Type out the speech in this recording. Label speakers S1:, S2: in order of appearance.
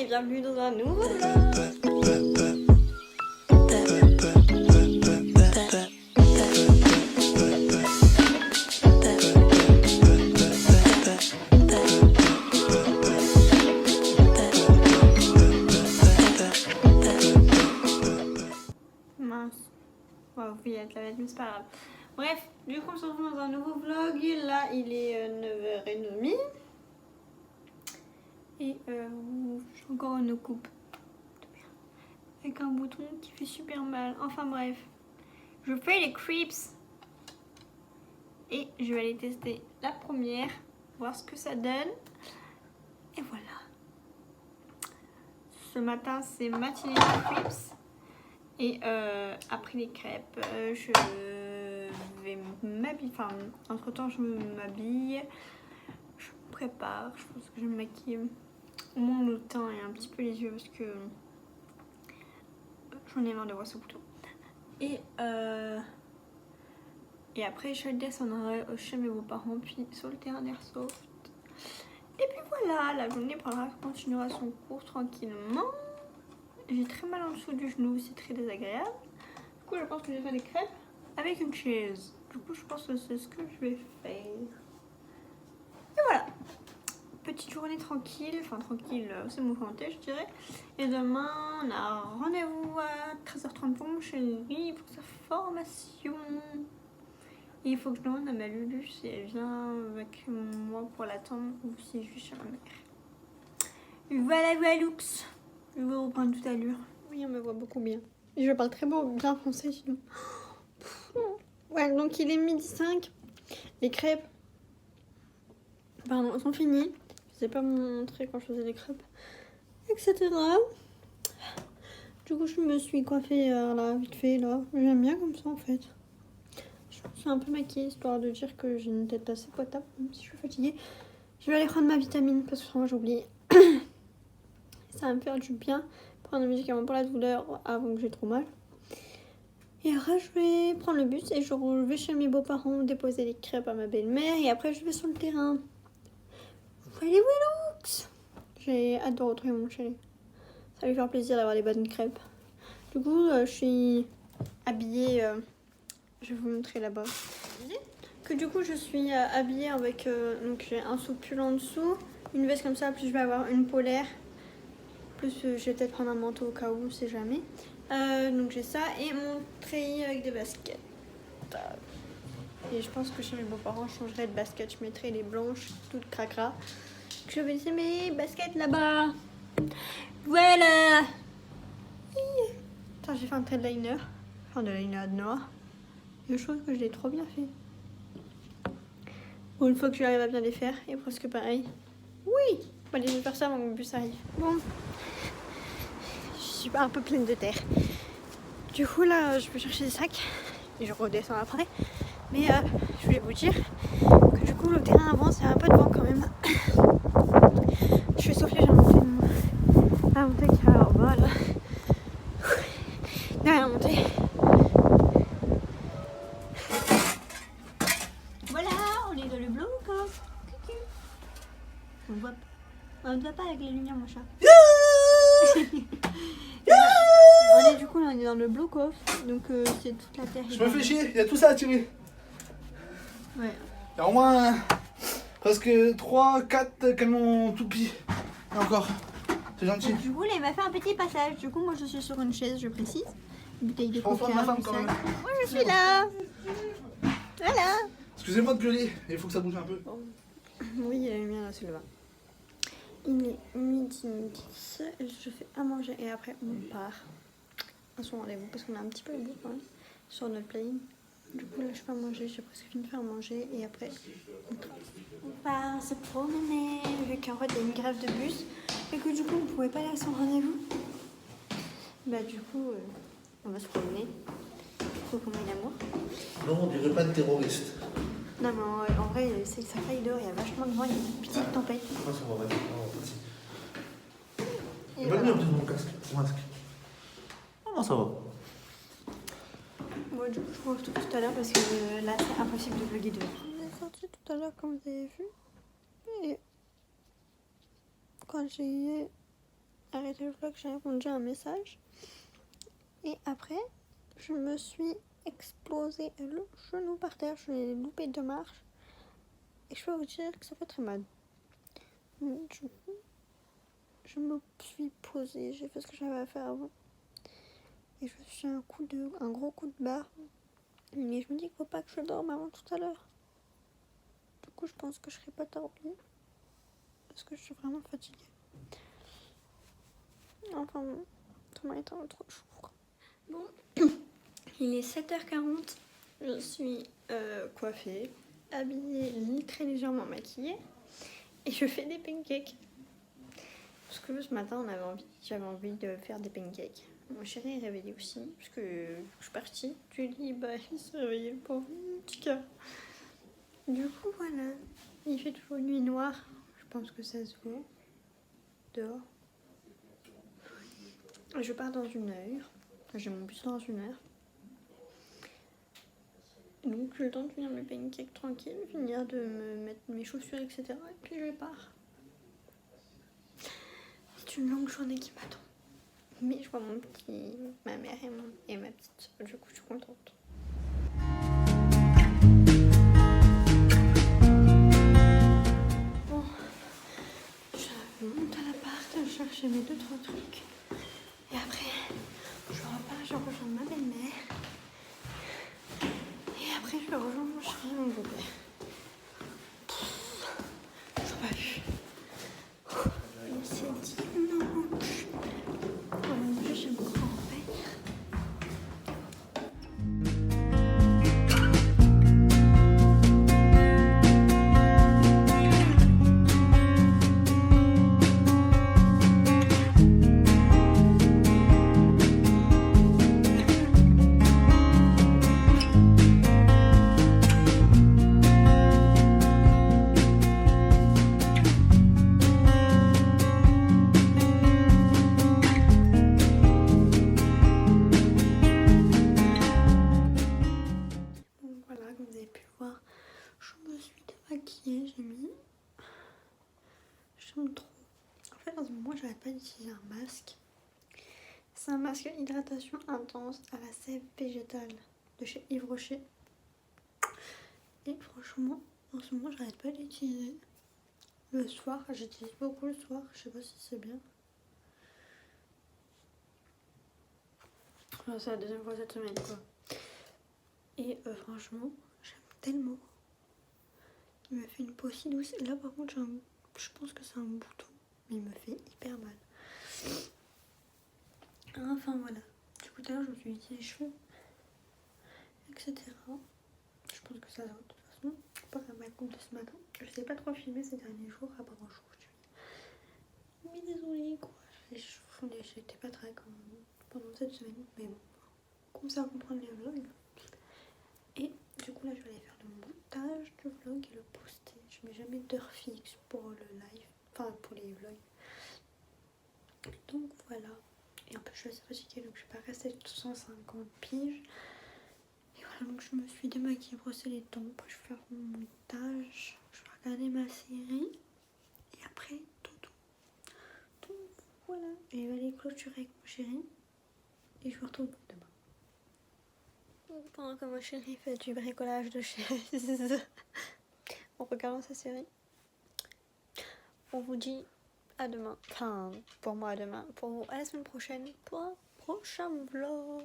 S1: bienvenue dans un nouveau vlog. Mince. Ouais, vous pouvez être la mais c'est pas grave. Bref, du coup on se retrouve dans un nouveau vlog. Là il est 9h30. Et je suis encore une coupe. Avec un bouton qui fait super mal. Enfin bref. Je fais les crepes. Et je vais aller tester la première. Voir ce que ça donne. Et voilà. Ce matin c'est matinée de crepes. Et après les crêpes, je vais m'habiller. Enfin, entre temps, je m'habille. Je me prépare. Je pense que je vais me maquiller au moins le teint et un petit peu les yeux parce que j'en ai marre de voir ce bouton. Et après, je descendrai chez mes beaux-parents, puis sur le terrain d'airsoft. Et puis voilà, la journée continuera son cours tranquillement. J'ai très mal en dessous du genou, c'est très désagréable. Du coup, je pense que je vais faire des crêpes avec une chaise. Du coup, je pense que c'est ce que je vais faire. Et voilà. Petite journée tranquille. Enfin, tranquille, c'est mouvementé, je dirais. Et demain, on a rendez-vous à 13h30 pour mon chéri pour sa formation. Et il faut que je demande à ma Lulu si elle vient avec moi pour l'attendre ou si je vais chez ma mère. Voilà, Voilux. Je vais reprendre toute allure. Oui, on me voit beaucoup bien. Je parle très bien français sinon. Ouais, donc il est 12h05. Les crêpes, pardon, sont finies. Je ne vous ai pas montré quand je faisais les crêpes, etc. Du coup, je me suis coiffée là, vite fait, là. J'aime bien comme ça, en fait. Je me suis un peu maquillée, histoire de dire que j'ai une tête assez potable, même si je suis fatiguée. Je vais aller prendre ma vitamine, parce que moi j'ai oublié. Ça va me faire du bien. Prendre un médicament pour la douleur avant que j'ai trop mal. Et après, je vais prendre le bus et je vais chez mes beaux-parents déposer les crêpes à ma belle-mère. Et après, je vais sur le terrain. Voilà, Walux. J'ai hâte de retrouver mon chéri. Ça va lui faire plaisir d'avoir des bonnes crêpes. Du coup, je suis habillée. Je vais vous montrer là-bas. Que du coup, je suis habillée avec. Donc, j'ai un sous-pull en dessous, une veste comme ça, plus je vais avoir une polaire. Plus je vais peut-être prendre un manteau au cas où, on sait jamais. Donc j'ai ça et mon treillis avec des baskets. Et je pense que chez mes beaux-parents, je changerais de basket. Je mettrais les blanches, toutes cracra. Je vais laisser mes baskets là-bas. Voilà. Attends, j'ai fait un trait de liner. Enfin, de liner noir. Je trouve que je l'ai trop bien fait. Bon, une fois que j'arrive à bien les faire, et presque pareil. Oui. Bon, allez, je vais faire ça avant que mon bus arrive. Bon. Je suis un peu pleine de terre. Du coup, là, je vais chercher des sacs. Et je redescends après. Mais je voulais vous dire que du coup, le terrain avance. Il y a un peu de vent quand même. Je suis soufflée, j'ai monté la montée qui est en bas, là. Derrière la montée. Voilà, on est dans le bloc. Coucou. On ne voit pas avec les lumières, mon chat. On est du coup là, on est dans le bloc off, donc c'est toute la terre.
S2: Je me fais chier, il y a tout ça à tirer.
S1: Ouais.
S2: Il y a au moins presque 3-4 canons toupies. Et encore, c'est gentil.
S1: Du coup là il m'a fait un petit passage, du coup moi je suis sur une chaise, je précise. Une bouteille de
S2: Prends soin de ma
S1: coca,
S2: femme quand même.
S1: moi je suis là. Voilà.
S2: Excusez-moi de gueuler, il faut que ça bouge un peu.
S1: Oui, la lumière là c'est le bas. Il est midi 10, je fais à manger et après on part à son rendez-vous parce qu'on a un petit peu le bout quand même sur notre planning. Du coup là je fais à manger, j'ai presque fini de faire à manger et après on part se promener vu qu'en fait il y a une grève de bus et que du coup on ne pouvait pas aller à son rendez-vous. Bah du coup on va se promener. Faut qu'on ait l'amour.
S2: Non, on dirait pas de terroriste.
S1: Non mais en vrai c'est ça faille dehors, il y a vachement de vent, il y a une petite tempête.
S2: Non, ça va pas dire. Non, pas si.
S1: Et
S2: Il va
S1: voilà.
S2: venir de mon casque. Mon masque. Non, ça va.
S1: Bon, du coup, je vous retrouve tout à l'heure parce que là, c'est impossible de vlogger dehors. On est sorti tout à l'heure, comme vous avez vu. Et quand j'ai arrêté le vlog, j'ai répondu à un message. Et après, je me suis explosé le genou par terre. Je l'ai loupé 2 marches. Et je peux vous dire que ça fait très mal. Je me suis posée, j'ai fait ce que j'avais à faire avant. Et je me suis fait un gros coup de barre. Mais je me dis qu'il faut pas que je dorme avant tout à l'heure. Du coup, je pense que je serai pas dormie. Parce que je suis vraiment fatiguée. Enfin bon, tout m'a été trop chaud. Bon, il est 7h40. Je suis coiffée, habillée, très légèrement maquillée. Et je fais des pancakes. Parce que ce matin, j'avais envie de faire des pancakes. Mon chéri est réveillé aussi, parce que je suis partie. Je lui ai dit, bah, il se réveillait, le pauvre petit cœur. Du coup, voilà. Il fait toujours nuit noire. Je pense que ça se voit. Dehors. Je pars dans 1 heure. J'ai mon bus dans 1 heure. Donc, j'ai le temps de finir mes pancakes tranquille, finir de me mettre mes chaussures, etc. Et puis, je pars. C'est une longue journée qui m'attend. Mais je vois ma mère et ma petite. Du coup, je suis contente. Bon, je monte à l'appart, chercher mes 2-3 trucs. Et après, je repars, je rejoins ma belle-mère. Et après, je rejoins mon chéri et mon bébé. Je sais pas vu. C'est dimanche. On va manger chez mon grand-père. J'aime trop. En fait, en ce moment, j'arrête pas d'utiliser un masque. C'est un masque hydratation intense à la sève végétale de chez Yves Rocher. Et franchement, en ce moment, j'arrête pas d'utiliser. Le soir, j'utilise beaucoup le soir. Je sais pas si c'est bien. Enfin, c'est la 2e fois cette semaine, quoi. Et franchement, j'aime tellement. Il me fait une peau si douce. Et là, par contre, je pense que c'est un bouton. Mais il me fait hyper mal. Enfin, voilà. Du coup, tout à l'heure, je me suis lissé les cheveux. Etc. Je pense que ça va de toute façon. Pas à ma coupe de ce matin. Je sais pas trop filmer ces derniers jours à part aujourd'hui. Mais désolée, quoi. J'étais pas très comme pendant cette semaine. Mais bon, comme ça, comprendre les vlogs. Et du coup, là, je vais aller faire le montage du vlog et le poster. Je mets jamais d'heure fixe pour le live. Enfin, pour les vlogs. Donc, voilà. Et en plus, je suis assez fatiguée, donc je vais pas rester 150 piges. Et voilà, donc je me suis démaquillée, brossé les dents. Après, je vais faire mon montage. Je vais regarder ma série. Et après, tout. Donc, voilà. Et je vais aller clôturer avec mon chéri. Et je vous retrouve demain. Pendant que mon chéri fait du bricolage de chaises en regardant sa série, on vous dit à demain. Enfin, pour moi à demain. Pour vous à la semaine prochaine pour un prochain vlog.